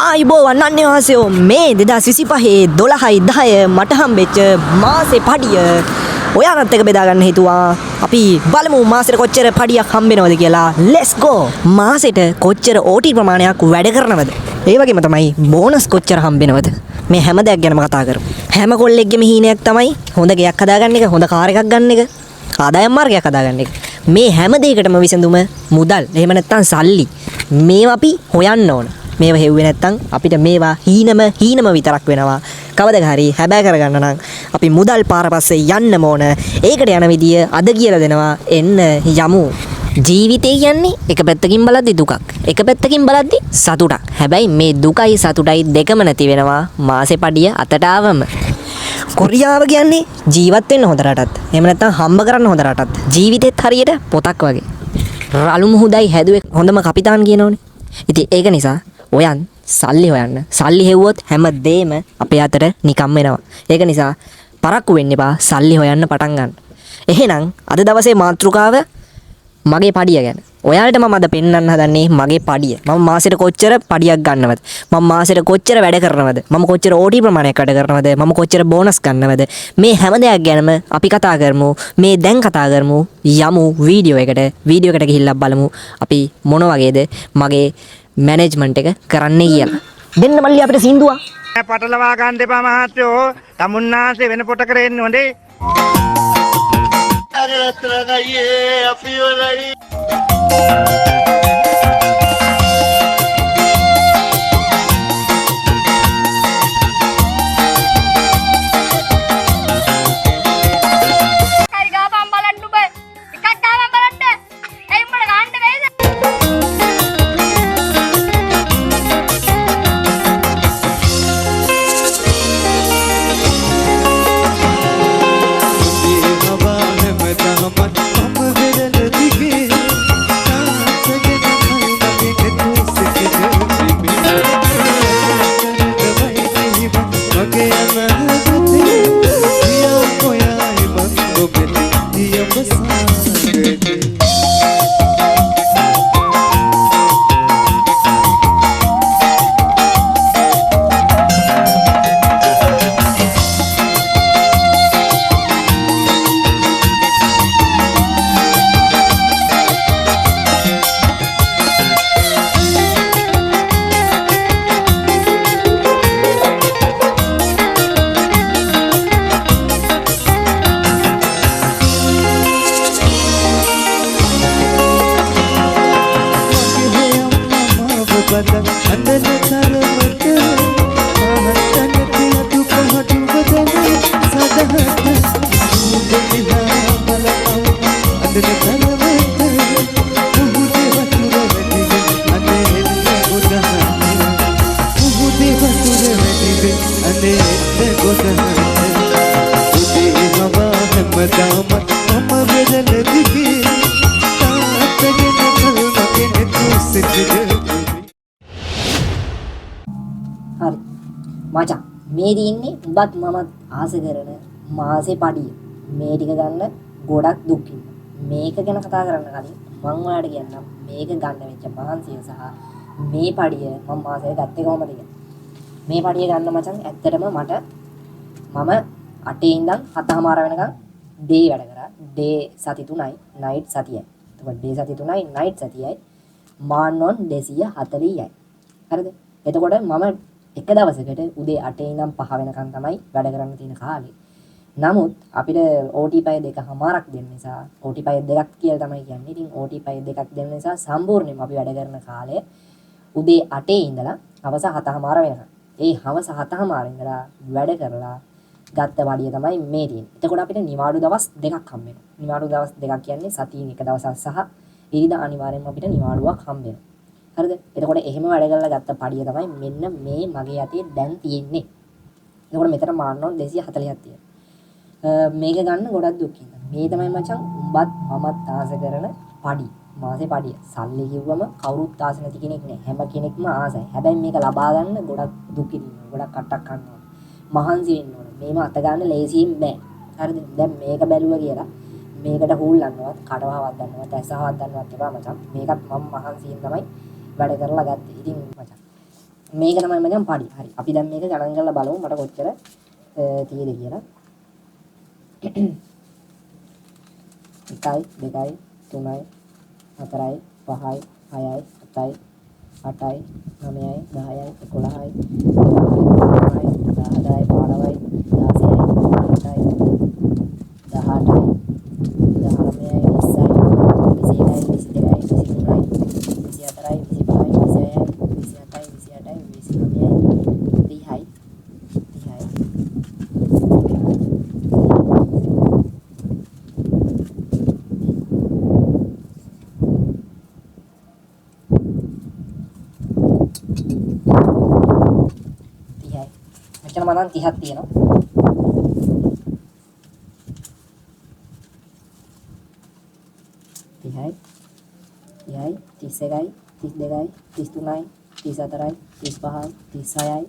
ආයිබෝවන් අන්නේවාසයෝ මේ 2025 12යි 10 මට හම්බෙච්ච මාසේ පඩිය ඔයාලත් එක්ක බෙදා ගන්න හිතුවා. අපි බලමු මාසෙට කොච්චර පඩියක් හම්බෙනවද කියලා. let's go. මාසෙට කොච්චර OT ප්‍රමාණයක් වැඩ කරනවද? ඒ වගේම තමයි බෝනස් කොච්චර හම්බෙනවද? මේ හැම දෙයක් ගැනම කතා කරමු. හැම කොල්ලෙක්ගේම හීනයක් තමයි හොඳ ගෙයක් හදාගන්න එක, හොඳ කාර් එකක් ගන්න එක, ආදායම් මාර්ගයක් හදාගන්න එක. මේ හැම දෙයකටම විසඳුම මුදල්. එහෙම නැත්නම් සල්ලි. මේවා අපි හොයන්න ඕන. මේවා හෙව්වේ නැත්නම් අපිට මේවා හීනම විතරක් වෙනවා. කවදද හරි හැබෑ කරගන්න නම් අපි මුදල් පාර පස්සේ යන්න ඕන. ඒකට යන විදිය අද කියලා දෙනවා. එන්න යමු. ජීවිතය කියන්නේ එක පැත්තකින් බලද්දි දුකක්, එක පැත්තකින් බලද්දි සතුටක්. හැබැයි මේ දුකයි සතුටයි දෙකම නැති වෙනවා මාසේ පඩිය අතට ආවම. කොරියාව කියන්නේ ජීවත් වෙන්න හොඳ රටක්. එහෙම නැත්නම් හම්බ කරන්න හොඳ රටක්. ජීවිතෙත් හරියට පොතක් වගේ. රළු මුහුදයි හැදුවේ හොඳම කපිතාන් කියනෝනේ. ඉතින් ඒක නිසා ඔයන් සල්ලි හොයන්න. සල්ලි හෙව්වොත් හැමදේම අපේ අතට නිකම් එනවා. ඒක නිසා පරක්කු වෙන්න එපා. සල්ලි හොයන්න පටන් ගන්න. එහෙනම් අද දවසේ මාතෘකාව මගේ පඩිය ගැන. ඔයාලට මම අද පෙන්වන්න හදන්නේ මගේ පඩිය. මම මාසෙට කොච්චර පඩියක් ගන්නවද? මම මාසෙට කොච්චර වැඩ කරනවද? මම කොච්චර OT ප්‍රමාණයක් වැඩ කරනවද? මම කොච්චර බෝනස් ගන්නවද? මේ හැම දෙයක් ගැනම අපි කතා කරමු. මේ දැන් කතා කරමු. යමු වීඩියෝ එකට. වීඩියෝ එකට ගිහිල්ලා බලමු අපි මොන වගේද මගේ මැනේජ්මන්ට් එක කරන්නේ කියලා. දෙන්න මල්ලි අපිට සින්දුවක්. පටලවා ගන්න එපා මහත්තයෝ. තමුන්නාසේ වෙන පොට කරෙන්න හොඳේ. අරතරගයේ අපි වලයි. හරි මචං මේ දින්නේ උඹත් මමත් ආස කරන මාසේ පඩිය. මේ ටික ගන්න ගොඩක් දුක් මේක ගැන කතා කරන්න කලින් මම ඔයාලට කියන්නම් මේක ගන්න වෙච්ච මහන්සිය සහ මේ පඩිය මම මාසෙට ගත්තේ කොහමද කියලා. මේ පඩිය ගන්න මචං ඇත්තටම මම 8 ඉඳන් 7:00 වෙනකන් ඩේ වැඩ කරා. ඩේ සති 3යි නයිට් සතියයි. එතකොට ඩේ සති 3යි නයිට් සතියයි මාන්නොන් 240යි. හරිද? එතකොට මම එක දවසකට උදේ 8 ඉඳන් 5 වෙනකන් තමයි වැඩ කරන්න තියෙන කාලේ. නමුත් අපිට OT පැය දෙකමාරක් දෙන්න නිසා OT පැය දෙකක් කියලා තමයි කියන්නේ. ඉතින් OT පැය දෙකක් දෙන්න නිසා සම්පූර්ණයෙන්ම අපි වැඩ කරන කාලය උදේ 8 ඉඳලා හවස 7:00 වෙනකන්. ඒ හවස 7:00 ඉඳලා වැඩ කරලා ගත්ත පඩිය තමයි මේ තියෙන්නේ. එතකොට අපිට නිවාඩු දවස් දෙකක් හම්බ වෙනවා. නිවාඩු දවස් දෙකක් කියන්නේ සතියෙන් එක දවසක් සහ ඊළඟ අනිවාර්යෙන්ම අපිට නිවාඩුවක් හම්බ වෙනවා. හරිද? එතකොට එහෙම වැඩ කරලා ගත්ත පඩිය තමයි මෙන්න මේ මගේ අතේ දැන් තියෙන්නේ. එතකොට මෙතන මාන්නොන් 240ක් තියෙනවා. මේක ගන්න ගොඩක් දුක් ඉන්නවා. මේ තමයි මචං උඹත් මමත් ආස කරන පඩි. මාසේ පඩිය. සල්ලි කිව්වම කවුරුත් ආස නැති කෙනෙක් නෑ. හැම කෙනෙක්ම ආසයි. හැබැයි මේක ලබා ගන්න ගොඩක් දුක් ඉන්නවා. ගොඩක් කට්ටක් ගන්න ඕන. මහන්සි වෙන්න ඕන. මේව අත ගන්න ලේසියෙන් බෑ. හරිද? දැන් මේක බැලුවා කියලා මේකට හුල්ලන්නවත්, කඩවහවත් ගන්නවත්, ඇසහවත් ගන්නවත් එපා මචං. මේකත් මම මහන්සියෙන් තමයි වැඩ කරලා ගත්තේ. ඉතින් මචං මේක තමයි මචං පඩි. හරි. අපි දැන් මේක ගණන් කරලා බලමු මට කොච්චර තියෙද කියලා. 1 2 3 4යි 5යි 6යි 7යි 8යි 9යි 10යි 11යි 12යි 13යි 14යි 15යි 16යි 17යි 18යි 19යි 30යි 30ක් තියෙනවා. 30යි 31යි 32යි 33යි 34යි 35යි 36යි 37යි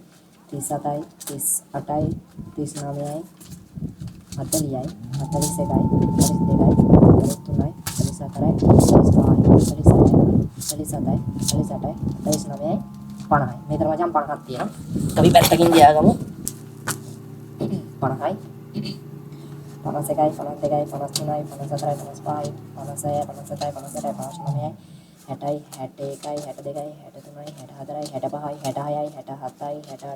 38යි 39යි 40යි 41යි 42යි 43යි 44යි 45යි 46යි 47යි 48යි 50යි. මෙතන මචං 50ක් තියෙනවා. අපි පැත්තකින් ගියාගමු. 50යි 51යි 52යි 53යි 54යි 55යි 56යි 57යි 58යි 59යි 60යි 61යි 62යි 63යි 64යි 65යි 66යි 67යි 68යි 69යි 70යි 71යි 72යි 74යි 75යි 76යි 77යි 78යි 79යි 80යි 81යි 82යි 83යි 84යි 85යි 86යි 87යි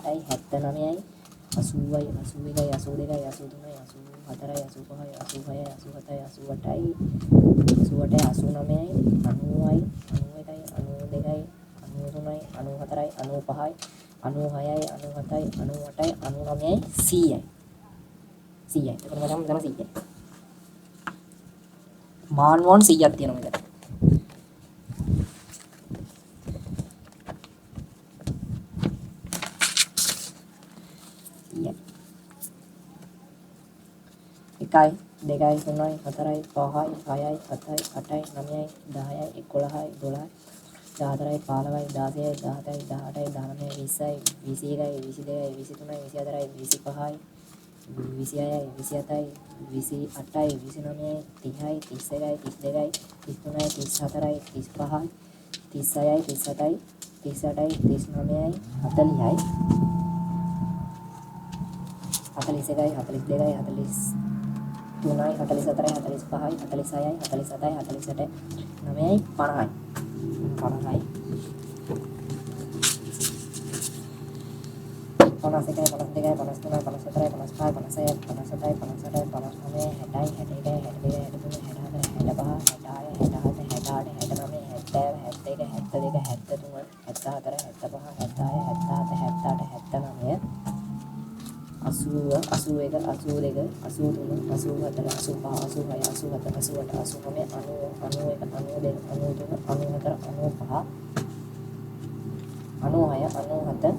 88යි 89යි 90යි 91යි 92යි 93යි 94යි 95යි 96යි 97යි 98යි 99යි 100යි 100යි. එතකොට මම දැන් 100යි. මාන්වන් 100ක් තියෙනවා මෙතන. 1යි 2යි 3යි 4යි 5යි 6යි 7යි 8යි 9යි 10යි 11යි 12යි 14යි 15යි 16යි 17යි 18යි 19යි 20යි 21යි 22යි 23යි 24යි 25යි 26යි 27යි 28යි 29යි 30යි 31යි 32යි 33යි 34යි 35යි 36යි 37යි 38යි 39යි 40යි 41යි 42යි 43යි 44යි 45යි 46යි 47යි 48යි 9යි 50යි 50යි 51යි 52යි 53යි 54යි 55යි 56යි 57යි 58යි 59යි 60යි 61යි 62යි 63යි 64යි 65යි 66යි 67යි 68යි 69යි 70යි 71යි 72යි 73යි 74යි 75යි 76යි 77යි 79යි 80 81 82 83 84 85 86 87 88 89 90 91 92 93 94 95 96 97 98 99 100 101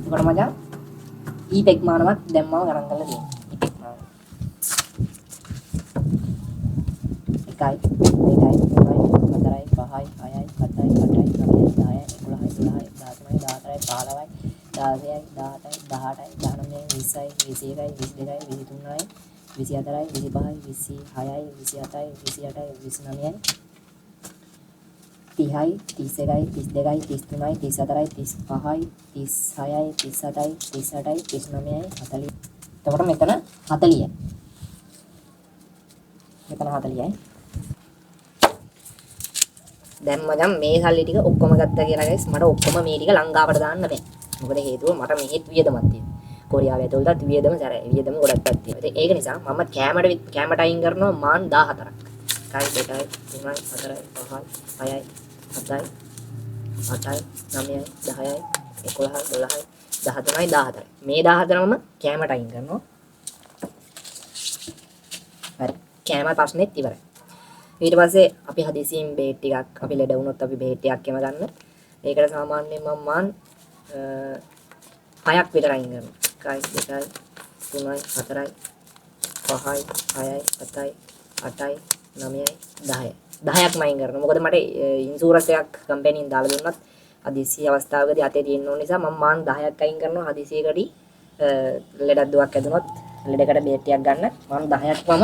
එතකොට මචං ඊපෙක් මානමක් දැන් මම ගණන් කරලා තියෙනවා. ඊපෙක් මාන 1යි 2යි 3යි 4යි 5යි 6යි 7යි 8යි 9යි 10යි 11යි 12යි 13යි 14යි 15යි 16යි 17යි 18යි 19යි 20යි 21යි 22යි 23යි 24යි 25යි 26යි 27යි 28යි 29යි 30යි 31යි 32යි 33යි 34යි 35යි 36යි 37යි 38යි 39යි 40යි. එතකොට මෙතන 40යි. මෙතන 40යි. දැන් මචං මේ සල්ලි ටික ඔක්කොම ගත්තා කියලා guys මට ඔක්කොම මේ ටික ලංකාවට දාන්න බෑ. මොකද හේතුව මට මෙහෙත් වියදමක් තියෙනවා. කොරියාවේ ඇතුළතත් වියදම සැරයි. වියදම ගොඩක් තියෙනවා. ඒක නිසා මම කැමට අයින් කරනවා මාන් 14ක්. 1යි 2යි 3යි 4යි 5යි 6යි 7යි 8යි 9යි 10යි 11යි 12යි 13යි 14යි. මේ 14ම කැමට අයින් කරනවා. හරි. කැම ප්‍රශ්නෙත් ඉවරයි. ඊට පස්සේ අපි හදිසියෙන් බේට් ටිකක් අපි ලෙඩ වුණොත් අපි බේට් ටිකක් එම ගන්න. ඒකට සාමාන්‍යයෙන් මම මාන් 6ක් විතර අයින් කරනවා. 1යි 2යි 3යි 4යි 5යි 6යි 7යි 8යි 9යි 10යි 10ක්ම අයින් කරනවා. මොකද මට ඉන්ෂුරන්ස් එකක් කම්පැනිෙන් දාලා දුන්නත් හදිසි අවස්ථාවකදී අතේ තියෙන්න ඕන නිසා මම මාන් 10ක් අයින් කරනවා. හදිසියකදී ලෙඩක් දුවක් ඇදුනොත් ලෙඩකට බේට් ටිකක් ගන්න මම 10ක්ම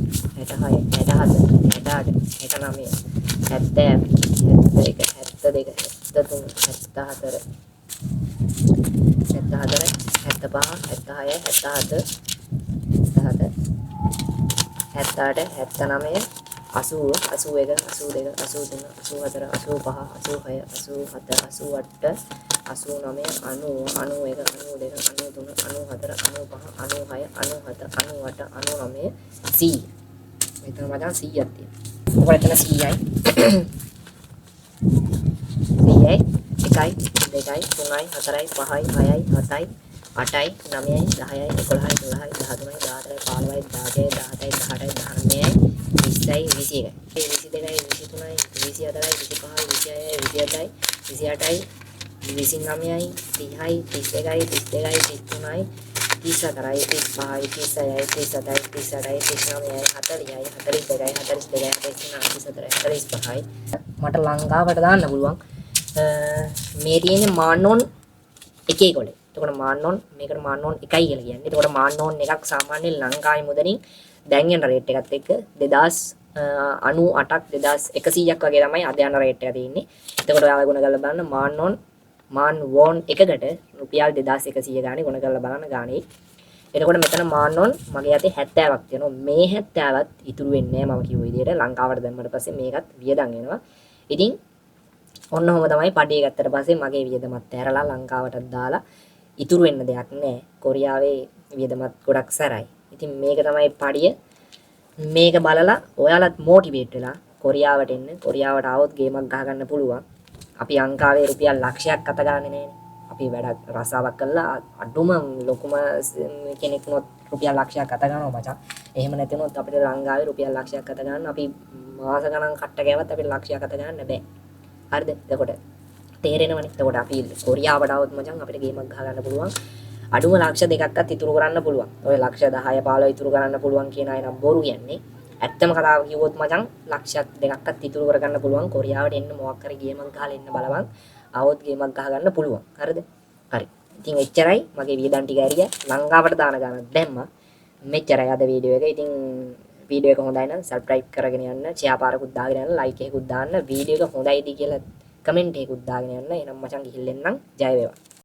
66 67 68 69 70 71 72 73 74 75 76 77 78 79 80 81 82 83 84 85 86 87 88 89 90 91 92 93 94 95 96 97 98 99 100 මෙතන මචං 100ක් තියෙනවා. මොකද එතන 100යි 100යි 1යි 2යි 3යි 4යි 5යි 6යි 7යි 8යි 9යි 10යි 11යි 12යි 13යි 14යි 15යි 16යි 17යි 18යි 19යි 20යි 21යි 22යි 23යි 24යි 25යි 26යි 27යි 28යි 29යි 30යි 31යි 32යි 33යි 34යි 35යි 36යි 37යි 38යි 39යි 40යි 41යි 42යි 43යි 44යි 45යි මට ලංකාවට දාන්න පුළුවන් මේ තියෙන්නේ මාන්නෝන් එකේ කොලේ. එතකොට මාන්නෝන් මේකට මාන්නෝන් 1යි කියලා කියන්නේ. එතකොට මාන්නෝන් එකක් සාමාන්‍යයෙන් ලංකාවේ මුදලින් දැන් යන රේට් එකත් එක්ක 2098ක් 2100ක් වගේ තමයි අද යන රේට් එක තියෙන්නේ. එතකොට ඔයාලා ගුණ කරලා බලන්න මාන් වෝන් එකකට රුපියල් 2100 ගානේ ගුණ කරලා බලන්න ගානේ. එතකොට මෙතන මාන්නෝන් මගේ අතේ 70ක් තියෙනවා. මේ 70ත් ඉතුරු වෙන්නේ නැහැ මම කිව්ව විදිහට. ලංකාවට දැම්මට පස්සේ මේකත් වියදම් වෙනවා. ඉතින් ඔන්න ඔහොම තමයි පඩිය ගත්තට පස්සේ මගේ වියදමත් ඇරලා ලංකාවටත් දාලා ඉතුරු වෙන්න දෙයක් නැහැ. කොරියාවේ වියදමත් ගොඩක් සැරයි. ඉතින් මේක තමයි පඩිය. මේක බලලා ඔයාලත් මොටිවේට් වෙලා කොරියාවට එන්න. කොරියාවට ආවොත් ගේමක් ගහ ගන්න පුළුවන්. අපි ලංකාවේ රුපියල් ලක්ෂයක් අත ගන්න නෑනේ. අපි වැඩ රසාවක් කළා අඩුම ලොකුම කෙනෙක් වුණොත් රුපියල් ලක්ෂයක් අත ගන්නවා මචං. එහෙම නැති වුණොත් අපිට ලංකාවේ රුපියල් ලක්ෂයක් අත ගන්න අපි මාස ගණන් කට්ට ගෑවත් අපිට ලක්ෂයක් අත ගන්න බෑ. හරිද? එතකොට තේරෙනවනේ. එතකොට අපි කොරියාවට આવොත් මචං අපිට ගේමක් ගහ ගන්න පුළුවන්. අඩුම ලක්ෂ දෙකක්වත් ඉතුරු කරන්න පුළුවන්. ඔය ලක්ෂ 10 15 ඉතුරු කරන්න පුළුවන් කියන අය නම් බොරු කියන්නේ. ඇත්තම කතාව කිව්වොත් මචං ලක්ෂ දෙකක්වත් ඉතුරු කරගන්න පුළුවන්. කොරියාවට එන්න මොකක් හරි ගේමක් ගහලා එන්න බලවන්. આવොත් ගේමක් ගහ ගන්න පුළුවන්. හරිද? හරි. ඉතින් එච්චරයි මගේ වියදම් ටික ඇරිය. ලංකාවට දාන ගානක් දැම්මා. මෙච්චරයි අද වීඩියෝ එක. ඉතින් වීඩියෝ එක හොඳයි නම් සබ්ස්ක්‍රයිබ් කරගෙන යන්න, ෂෙයා පාරකුත් දාගෙන යන්න, ලයික් එකකුත් දාන්න, වීඩියෝ එක හොඳයිද කියලා කමෙන්ට් එකකුත් දාගෙන යන්න. එනම් මචං ගිහිල්ලා එන්නම්. ජය වේවා.